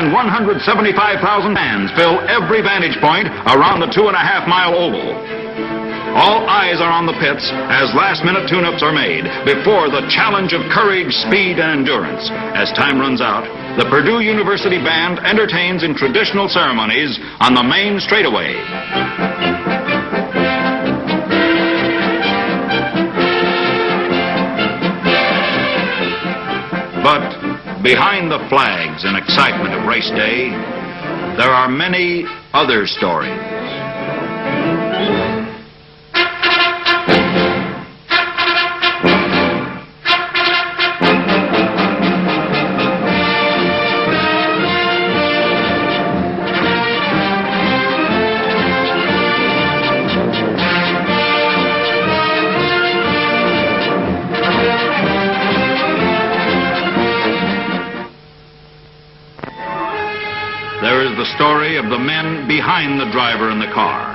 than 175,000 fans fill every vantage point around the 2.5-mile oval. All eyes are on the pits as last-minute tune-ups are made before the challenge of courage, speed, and endurance. As time runs out, the Purdue University Band entertains in traditional ceremonies on the main straightaway. But behind the flags and excitement of race day, there are many other stories. There is the story of the men behind the driver in the car,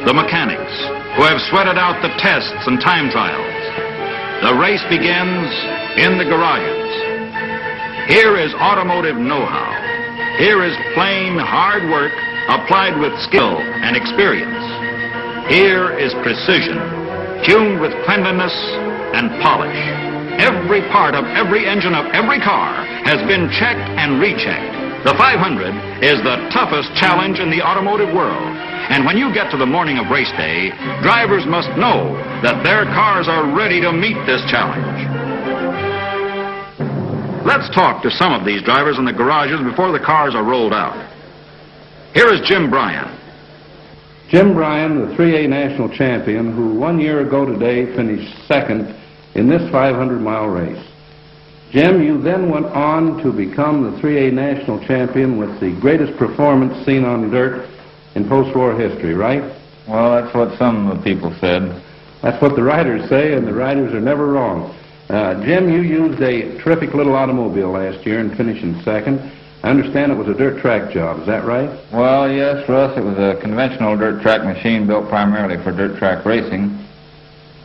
the mechanics who have sweated out the tests and time trials. The race begins in the garages. Here is automotive know-how. Here is plain hard work applied with skill and experience. Here is precision, tuned with cleanliness and polish. Every part of every engine of every car has been checked and rechecked. The 500 is the toughest challenge in the automotive world. And when you get to the morning of race day, drivers must know that their cars are ready to meet this challenge. Let's talk to some of these drivers in the garages before the cars are rolled out. Here is Jim Bryan. Jim Bryan, the 3A national champion, who 1 year ago today finished second in this 500-mile race. Jim, you then went on to become the 3A national champion with the greatest performance seen on dirt in post-war history, right? Well, that's what some of the people said. That's what the writers say, and the writers are never wrong. Jim, you used a terrific little automobile last year and finished in second. I understand it was a dirt track job, is that right? Well, yes, Russ, it was a conventional dirt track machine built primarily for dirt track racing.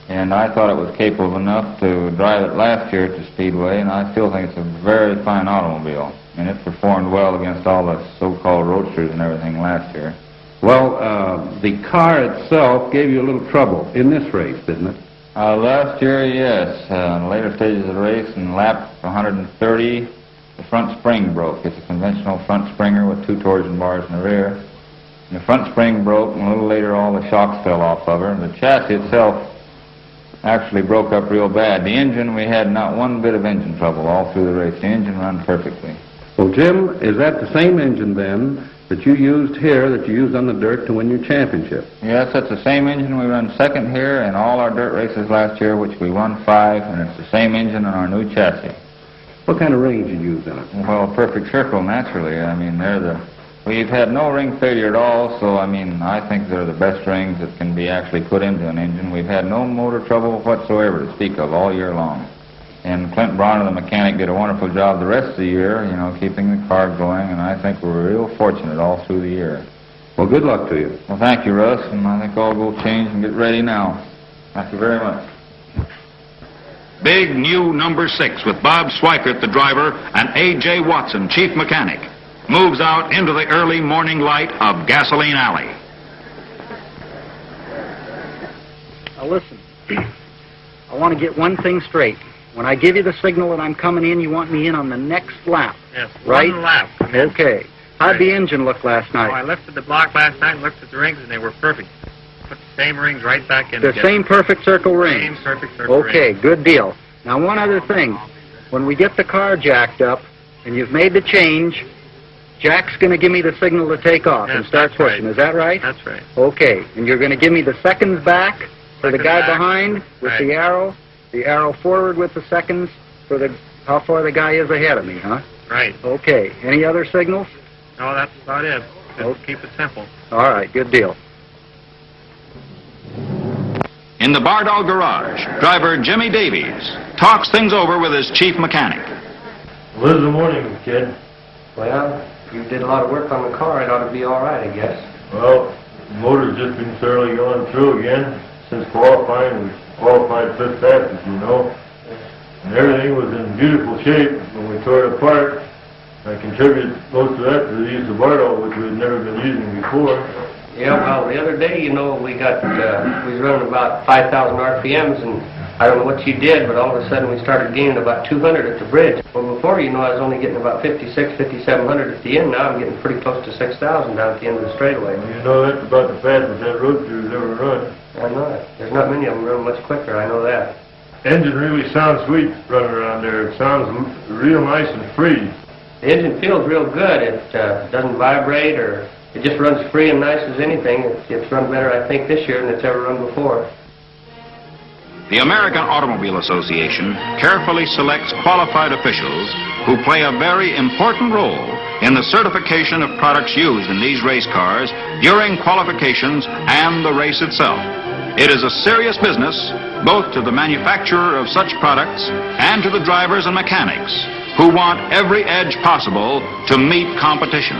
And I thought it was capable enough to drive it last year at the Speedway, and I still think it's a very fine automobile. And it performed well against all the so-called roadsters and everything last year. Well, the car itself gave you a little trouble in this race, didn't it? Last year, yes. In the later stages of the race, in lap 130, the front spring broke. It's a conventional front springer with two torsion bars in the rear. And the front spring broke, and a little later all the shocks fell off of her. The chassis itself actually broke up real bad. The engine, we had not one bit of engine trouble all through the race. The engine ran perfectly. Well, Jim, is that the same engine then that you used here that you used on the dirt to win your championship? Yes, that's the same engine we run second here in all our dirt races last year, which we won 5, and it's the same engine on our new chassis. What kind of rings you use in it? Well, perfect circle, naturally. I mean, we've had no ring failure at all, so I mean, I think they're the best rings that can be actually put into an engine. We've had no motor trouble whatsoever to speak of all year long. And Clint Bronner, the mechanic, did a wonderful job the rest of the year, you know, keeping the car going, and I think we're real fortunate all through the year. Well, good luck to you. Well, thank you, Russ, and I think I'll go change and get ready now. Thank you very much. Big new number 6 with Bob Swikert, the driver, and A.J. Watson, chief mechanic, moves out into the early morning light of Gasoline Alley. Now listen, I want to get one thing straight. When I give you the signal that I'm coming in, you want me in on the next lap. Yes, right? one lap. Okay. How'd the engine look last night? Oh, I lifted the block last night and looked at the rings, and they were perfect. Put the same rings right back in. The same perfect circle rings? Same perfect circle rings. Okay, good deal. Now, one other thing. When we get the car jacked up, and you've made the change, Jack's going to give me the signal to take off and start pushing. Right. Is that right? That's right. Okay. And you're going to give me the seconds back for the guy behind with right. the arrow forward with the seconds for how far the guy is ahead of me, huh? Right. Okay. Any other signals? No, that's about it. Just keep it simple. All right. Good deal. In the Bardall garage, driver Jimmy Davies talks things over with his chief mechanic. Well, this is the morning, kid. Well, you did a lot of work on the car. It ought to be all right, I guess. Well, the motor's just been thoroughly going through again. Since qualifying, we qualified 5th fastest, you know. And everything was in beautiful shape when we tore it apart. I contribute most of that to the use of Bardo, which we'd never been using before. Yeah, well, the other day, you know, we was running about 5,000 RPMs, and I don't know what you did, but all of a sudden we started gaining about 200 at the bridge. Well, before, you know, I was only getting about 5,700 at the end. Now I'm getting pretty close to 6,000 down at the end of the straightaway. You know, that's about the fastest that roadster's ever run. I know it. There's not many of them run much quicker, I know that. Engine really sounds sweet running around there. It sounds real nice and free. The engine feels real good. It doesn't vibrate, or it just runs free and nice as anything. It's run better, I think, this year than it's ever run before. The American Automobile Association carefully selects qualified officials who play a very important role in the certification of products used in these race cars during qualifications and the race itself. It is a serious business, both to the manufacturer of such products and to the drivers and mechanics who want every edge possible to meet competition.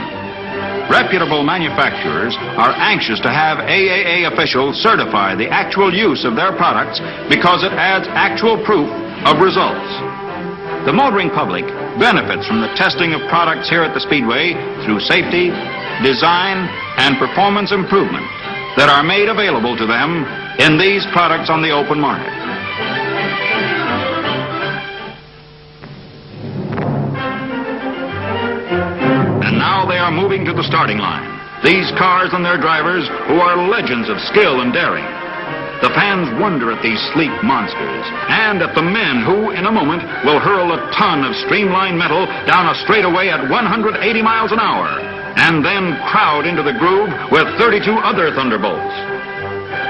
Reputable manufacturers are anxious to have AAA officials certify the actual use of their products because it adds actual proof of results. The motoring public benefits from the testing of products here at the Speedway through safety, design, and performance improvement that are made available to them in these products on the open market. And now they are moving to the starting line. These cars and their drivers who are legends of skill and daring. The fans wonder at these sleek monsters and at the men who, in a moment, will hurl a ton of streamlined metal down a straightaway at 180 miles an hour and then crowd into the groove with 32 other thunderbolts.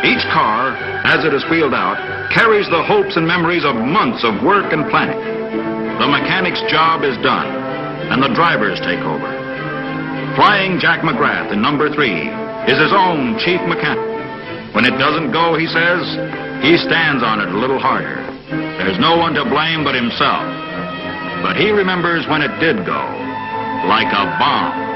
Each car, as it is wheeled out, carries the hopes and memories of months of work and planning. The mechanic's job is done, and the drivers take over. Flying Jack McGrath in number 3 is his own chief mechanic. When it doesn't go, he says, he stands on it a little harder. There's no one to blame but himself. But he remembers when it did go, like a bomb.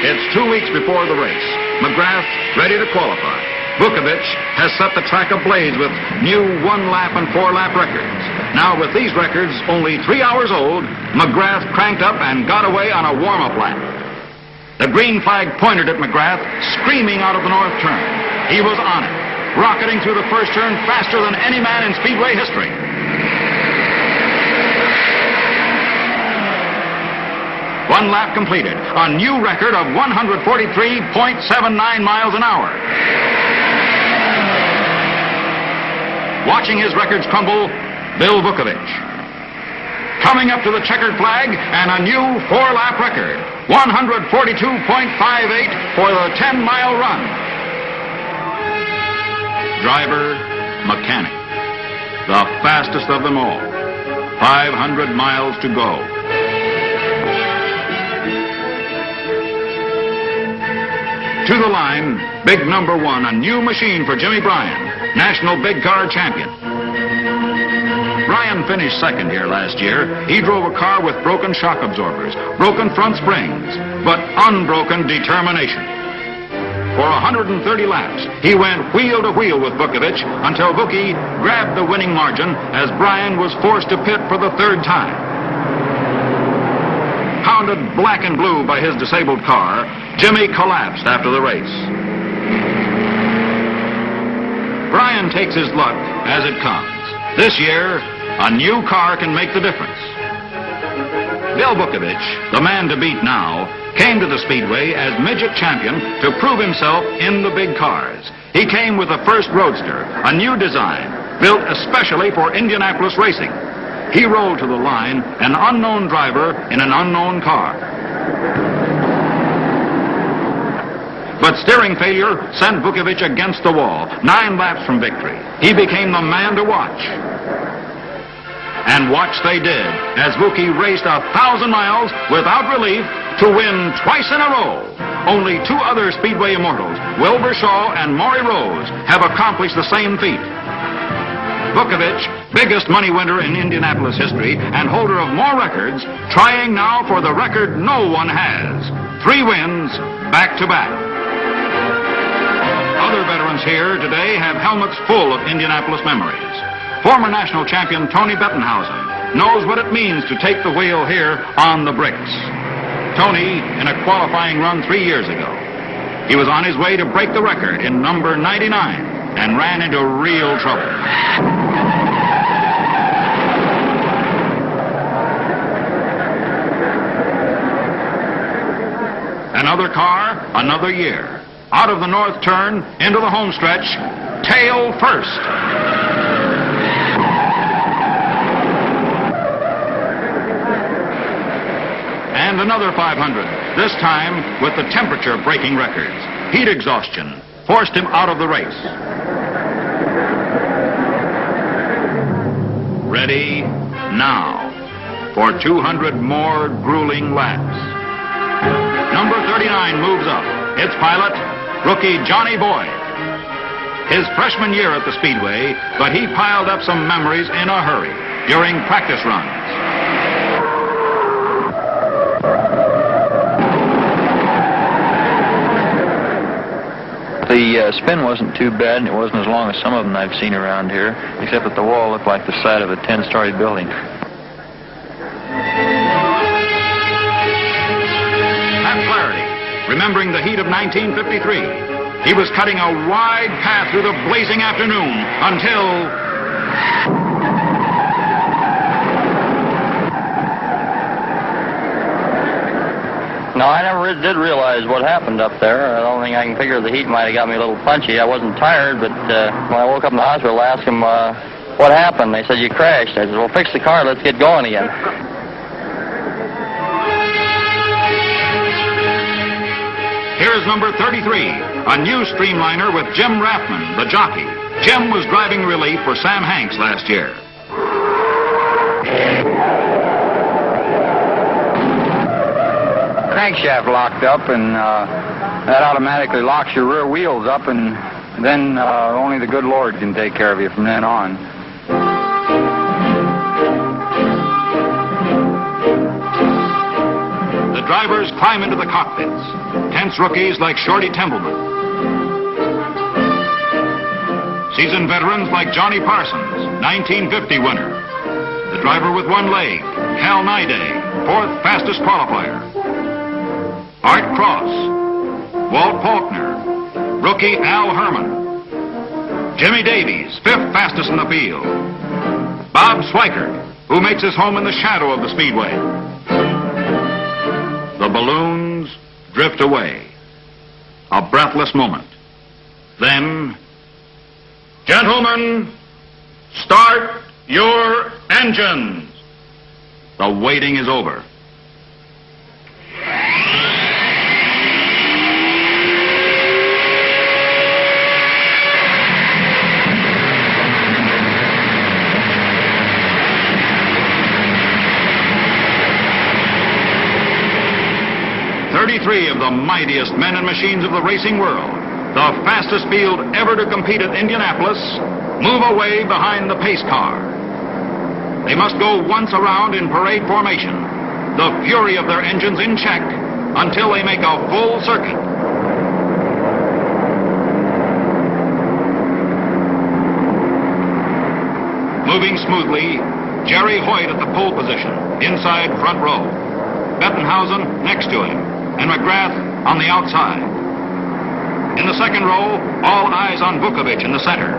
It's 2 weeks before the race. McGrath ready to qualify. Vukovich has set the track ablaze with new 1-lap and 4-lap records. Now, with these records only 3 hours old, McGrath cranked up and got away on a warm-up lap. The green flag pointed at McGrath, screaming out of the north turn. He was on it, rocketing through the first turn faster than any man in Speedway history. One lap completed, a new record of 143.79 miles an hour. Watching his records crumble, Bill Vukovich. Coming up to the checkered flag and a new 4-lap record, 142.58 for the 10-mile run. Driver, mechanic, the fastest of them all. 500 miles to go. To the line, big number 1, a new machine for Jimmy Bryan, national big car champion. Bryan finished second here last year. He drove a car with broken shock absorbers, broken front springs, but unbroken determination. For 130 laps, he went wheel to wheel with Vukovich until Vukie grabbed the winning margin as Bryan was forced to pit for the 3rd time. Pounded black and blue by his disabled car, Jimmy collapsed after the race. Bryan takes his luck as it comes. This year, a new car can make the difference. Bill Vukovich, the man to beat now, came to the Speedway as midget champion to prove himself in the big cars. He came with the first Roadster, a new design, built especially for Indianapolis racing. He rolled to the line, an unknown driver in an unknown car. But steering failure sent Vukovich against the wall, 9 laps from victory. He became the man to watch. And watch they did, as Vukie raced 1,000 miles without relief to win twice in a row. Only 2 other Speedway immortals, Wilbur Shaw and Maury Rose, have accomplished the same feat. Vukovich, biggest money winner in Indianapolis history and holder of more records, trying now for the record no one has. 3 wins, back-to-back. Other veterans here today have helmets full of Indianapolis memories. Former national champion Tony Bettenhausen, knows what it means to take the wheel here on the bricks. Tony, in a qualifying run 3 years ago, he was on his way to break the record in number 99 and ran into real trouble. Another car, another year. Out of the north turn, into the home stretch, tail first. And another 500, this time with the temperature breaking records. Heat exhaustion forced him out of the race. Ready now for 200 more grueling laps. Number 39 moves up. Its pilot, rookie Johnny Boyd. His freshman year at the Speedway, but he piled up some memories in a hurry during practice runs. The spin wasn't too bad, and it wasn't as long as some of them I've seen around here, except that the wall looked like the side of a 10-story building. Remembering the heat of 1953, he was cutting a wide path through the blazing afternoon until... No, I never did realize what happened up there. The only thing I can figure, the heat might have got me a little punchy. I wasn't tired, but when I woke up in the hospital, I asked them what happened. They said, you crashed. I said, well, fix the car, let's get going again. Here's number 33, a new streamliner with Jim Rathman, the jockey. Jim was driving relief for Sam Hanks last year. Crankshaft locked up, and that automatically locks your rear wheels up, and then only the good Lord can take care of you from then on. The drivers climb into the cockpits. Tense rookies like Shorty Templeman. Seasoned veterans like Johnny Parsons, 1950 winner. The driver with one leg, Cal Nyday, 4th fastest qualifier. Art Cross, Walt Faulkner, rookie Al Herman. Jimmy Davies, 5th fastest in the field. Bob Swikert, who makes his home in the shadow of the Speedway. The balloons drift away. A breathless moment. Then, gentlemen, start your engines. The waiting is over. Three of the mightiest men and machines of the racing world, the fastest field ever to compete at Indianapolis, move away behind the pace car. They must go once around in parade formation, the fury of their engines in check until they make a full circuit. Moving smoothly, Jerry Hoyt at the pole position, inside front row. Bettenhausen next to him, and McGrath on the outside. In the second row, all eyes on Vukovich in the center.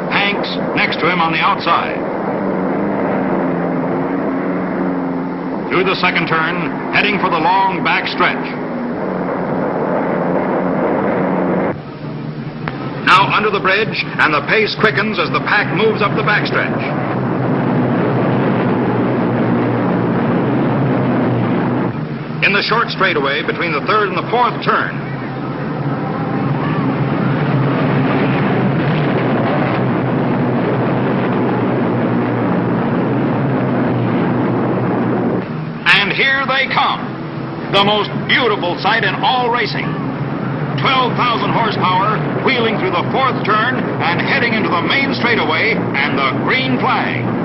Hanks next to him on the outside. Through the second turn, heading for the long back stretch. Now under the bridge, and the pace quickens as the pack moves up the backstretch. In the short straightaway between the third and the fourth turn. And here they come. The most beautiful sight in all racing. 12,000 horsepower wheeling through the fourth turn and heading into the main straightaway and the green flag.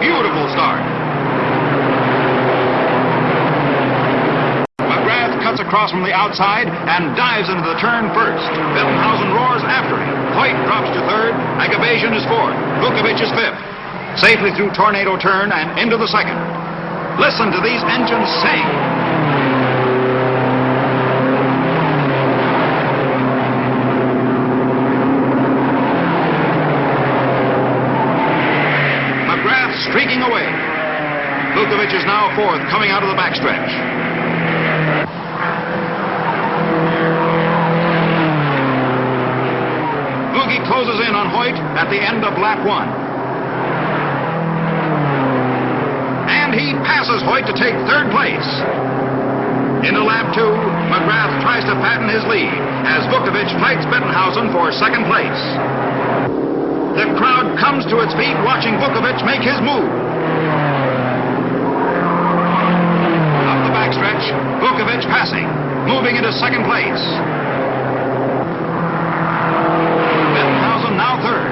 Beautiful start. McGrath cuts across across from the outside and dives into the turn first. Bettenhausen roars after him. Hoyt drops to third. Agabasian is fourth. Vukovic is fifth. Safely through Tornado Turn and into the second. Listen to these engines sing. McGrath streaking away. Vukovic is now fourth, coming out of the backstretch. Vukovic closes in on Hoyt at the end of lap 1. He passes Hoyt to take third place. Into lap 2, McGrath tries to fatten his lead as Vukovic fights Bettenhausen for second place. The crowd comes to its feet watching Vukovic make his move. Up the backstretch, Vukovic passing, moving into second place. Bettenhausen now third.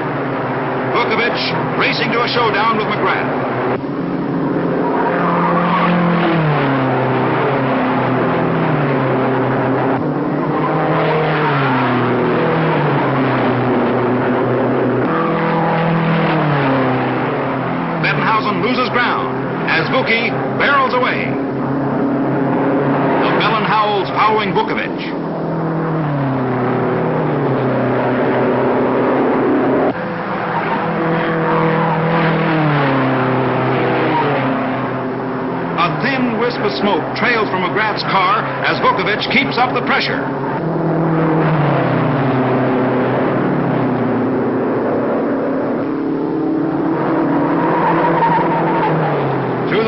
Vukovic racing to a showdown with McGrath. Loses ground as Vuki barrels away. The bell and howls following Vukovic. A thin wisp of smoke trails from McGrath's car as Vukovic keeps up the pressure.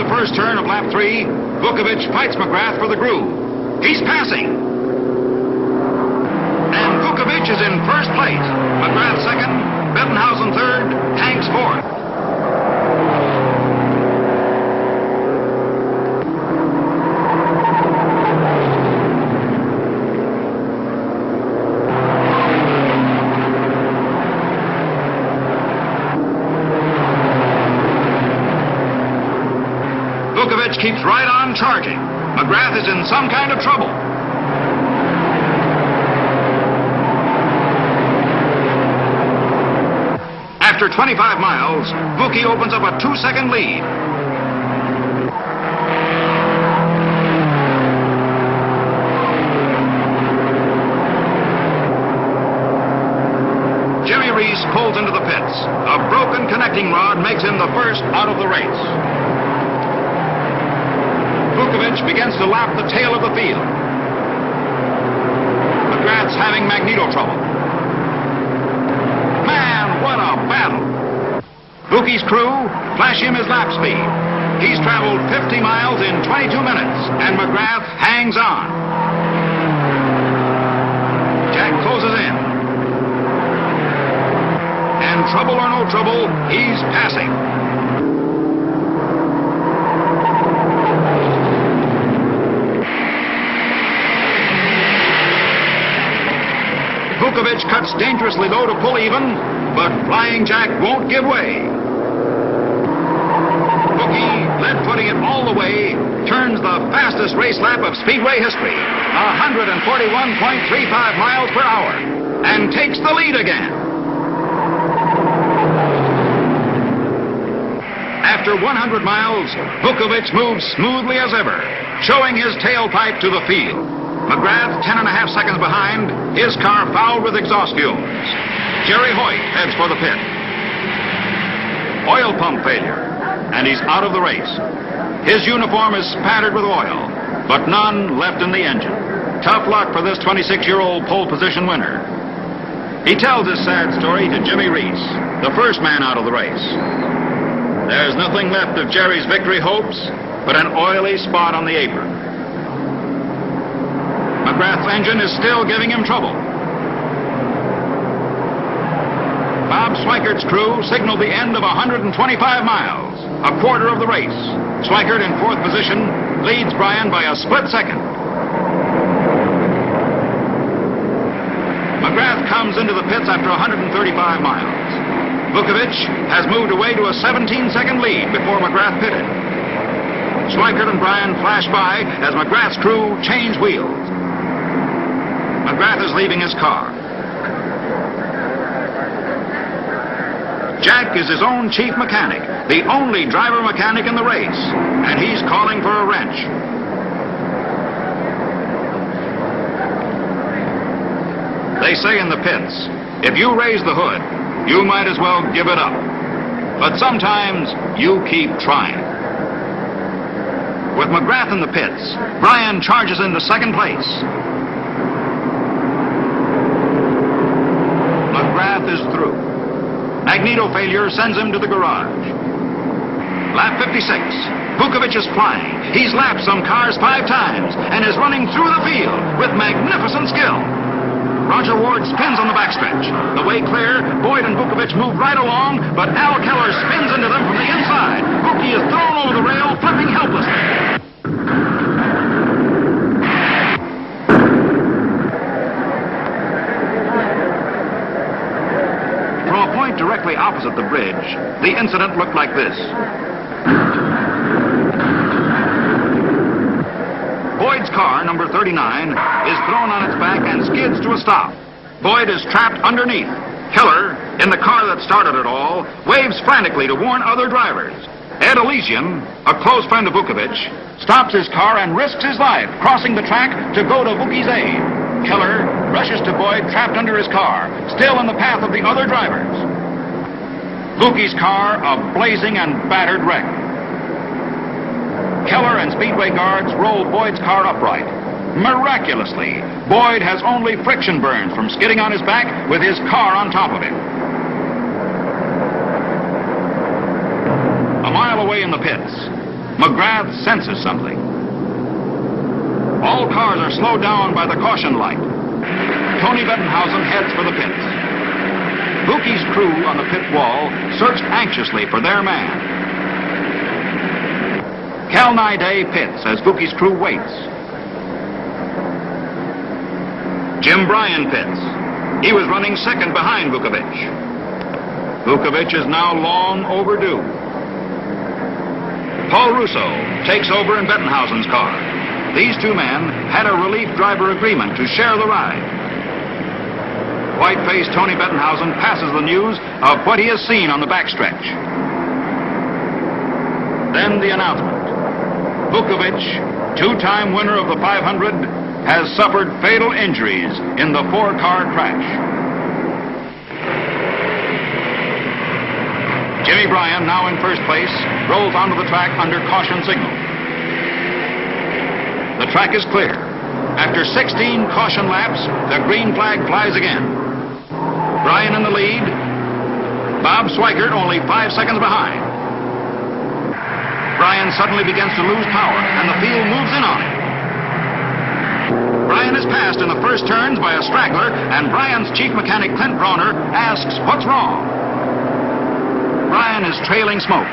First turn of lap 3, Vukovic fights McGrath for the groove. He's passing. And Vukovic is in first place. McGrath second, Bettenhausen third, Hanks fourth. Vukovic keeps right on charging. McGrath is in some kind of trouble. After 25 miles, Vuki opens up a 2-second lead. Jimmy Reese pulls into the pits. A broken connecting rod makes him the first out of the race. Vukovic begins to lap the tail of the field. McGrath's having magneto trouble. Man, what a battle! Vuki's crew flash him his lap speed. He's traveled 50 miles in 22 minutes, and McGrath hangs on. Jack closes in. And trouble or no trouble, he's passing. Vukovic cuts dangerously low to pull even, but Flying Jack won't give way. Vuki, lead-footing it all the way, turns the fastest race lap of Speedway history, 141.35 miles per hour, and takes the lead again. After 100 miles, Vukovic moves smoothly as ever, showing his tailpipe to the field. McGrath 10.5 seconds behind, his car fouled with exhaust fumes. Jerry Hoyt heads for the pit. Oil pump failure, and he's out of the race. His uniform is spattered with oil, but none left in the engine. Tough luck for this 26-year-old pole position winner. He tells his sad story to Jimmy Reese, the first man out of the race. There's nothing left of Jerry's victory hopes but an oily spot on the apron. McGrath's engine is still giving him trouble. Bob Schweikert's crew signaled the end of 125 miles, a quarter of the race. Schweikert in fourth position leads Bryan by a split second. McGrath comes into the pits after 135 miles. Vukovic has moved away to a 17-second lead before McGrath pitted. Schweikert and Bryan flash by as McGrath's crew change wheels. McGrath is leaving his car. Jack is his own chief mechanic, the only driver mechanic in the race, and he's calling for a wrench. They say in the pits, if you raise the hood, you might as well give it up. But sometimes you keep trying. With McGrath in the pits, Bryan charges into second place. McGrath is through. Magneto failure sends him to the garage. Lap 56. Vukovic is flying. He's lapped some cars 5 times and is running through the field with magnificent skill. Roger Ward spins on the backstretch. The way clear, Boyd and Vukovic move right along, but Al Keller spins into them from the inside. Vuki is thrown over the rail, flipping helplessly. From a point directly opposite the bridge, the incident looked like this. Boyd's car, number 39, is thrown on its back and skids to a stop. Boyd is trapped underneath. Keller, in the car that started it all, waves frantically to warn other drivers. Ed Elysian, a close friend of Vukovic, stops his car and risks his life, crossing the track to go to Vuki's aid. Keller rushes to Boyd, trapped under his car, still in the path of the other drivers. Vuki's car, a blazing and battered wreck. Keller and Speedway guards roll Boyd's car upright. Miraculously, Boyd has only friction burns from skidding on his back with his car on top of him. A mile away in the pits, McGrath senses something. All cars are slowed down by the caution light. Tony Bettenhausen heads for the pits. Vuki's crew on the pit wall search anxiously for their man. Cal Naiday pits as Vuki's crew waits. Jim Bryan pits. He was running second behind Vukovic. Vukovic is now long overdue. Paul Russo takes over in Bettenhausen's car. These two men had a relief driver agreement to share the ride. White-faced Tony Bettenhausen passes the news of what he has seen on the backstretch. Then the announcement. Vukovic, 2-time winner of the 500, has suffered fatal injuries in the 4-car crash. Jimmy Bryan, now in first place, rolls onto the track under caution signal. The track is clear. After 16 caution laps, the green flag flies again. Bryan in the lead. Bob Swikert only 5 seconds behind. Bryan suddenly begins to lose power, and the field moves in on him. Bryan is passed in the first turns by a straggler, and Bryan's chief mechanic, Clint Brauner, asks, what's wrong? Bryan is trailing smoke.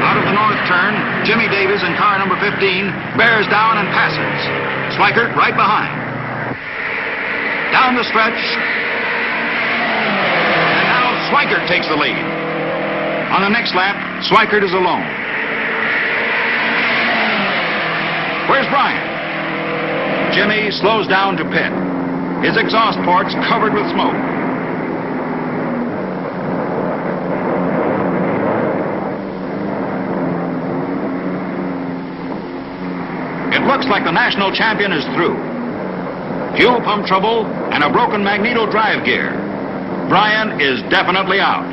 Out of the north turn, Jimmy Davis in car number 15 bears down and passes. Swikert right behind. Down the stretch, and now Swikert takes the lead. On the next lap, Swikert is alone. Where's Bryan? Jimmy slows down to pit. His exhaust ports covered with smoke. It looks like the national champion is through. Fuel pump trouble and a broken magneto drive gear. Bryan is definitely out.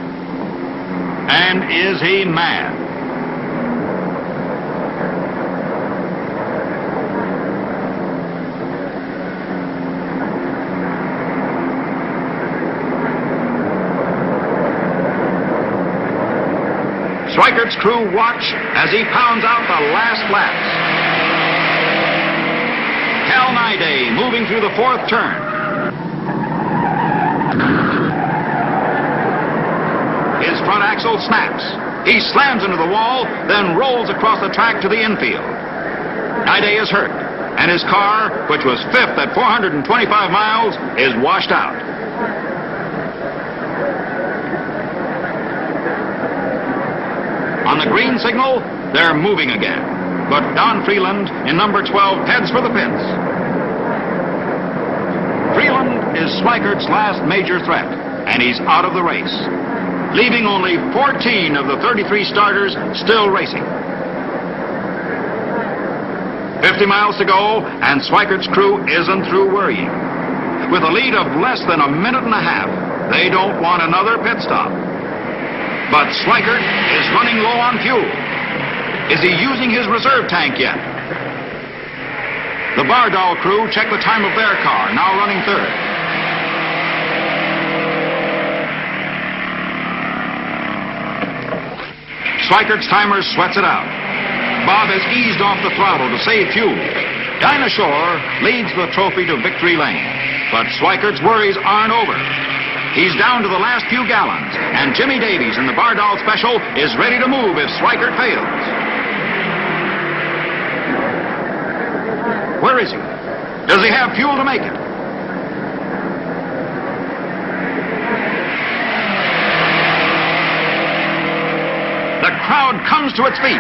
And is he mad? Swikert's crew watch as he pounds out the last laps. Cal Naiday moving through the 4th turn. His front axle snaps. He slams into the wall, then rolls across the track to the infield. Naiday is hurt, and his car, which was 5th at 425 miles, is washed out. On the green signal, they're moving again. But Don Freeland in number 12 heads for the pits. Freeland is Schweikert's last major threat, and he's out of the race, leaving only 14 of the 33 starters still racing. 50 miles to go, and Schweikert's crew isn't through worrying. With a lead of less than a minute and a half, they don't want another pit stop. But Schweikert is running low on fuel. Is he using his reserve tank yet? The Bardal crew check the time of their car, now running third. Schweikert's timer sweats it out. Bob has eased off the throttle to save fuel. Dinah Shore leads the trophy to victory lane. But Schweikert's worries aren't over. He's down to the last few gallons, and Jimmy Davies in the Bardal Special is ready to move if Schweikert fails. Where is he? Does he have fuel to make it? The crowd comes to its feet.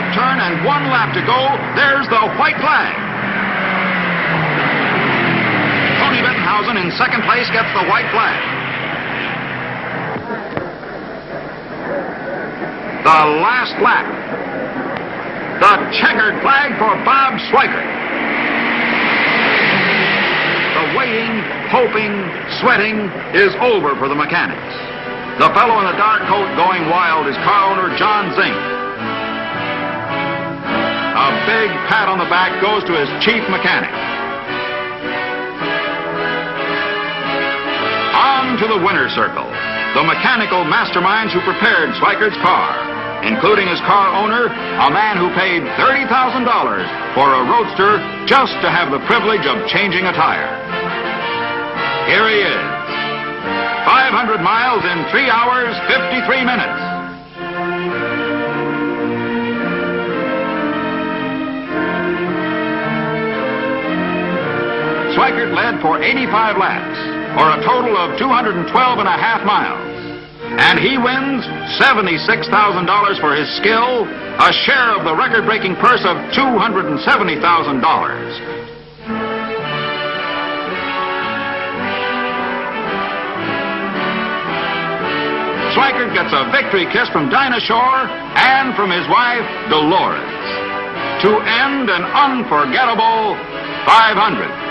Turn and 1 lap to go. There's the white flag. Tony Bettenhausen in second place gets the white flag. The last lap. The checkered flag for Bob Schweikert. The waiting, hoping, sweating is over for the mechanics. The fellow in the dark coat going wild is car owner John Zink. A big pat on the back goes to his chief mechanic. On to the winner's circle. The mechanical masterminds who prepared Schweikert's car, including his car owner, a man who paid $30,000 for a roadster just to have the privilege of changing a tire. Here he is. 500 miles in 3 hours, 53 minutes. Schweikert led for 85 laps, or a total of 212 and a half miles. And he wins $76,000 for his skill, a share of the record-breaking purse of $270,000. Schweikert gets a victory kiss from Dinah Shore and from his wife, Dolores, to end an unforgettable 500.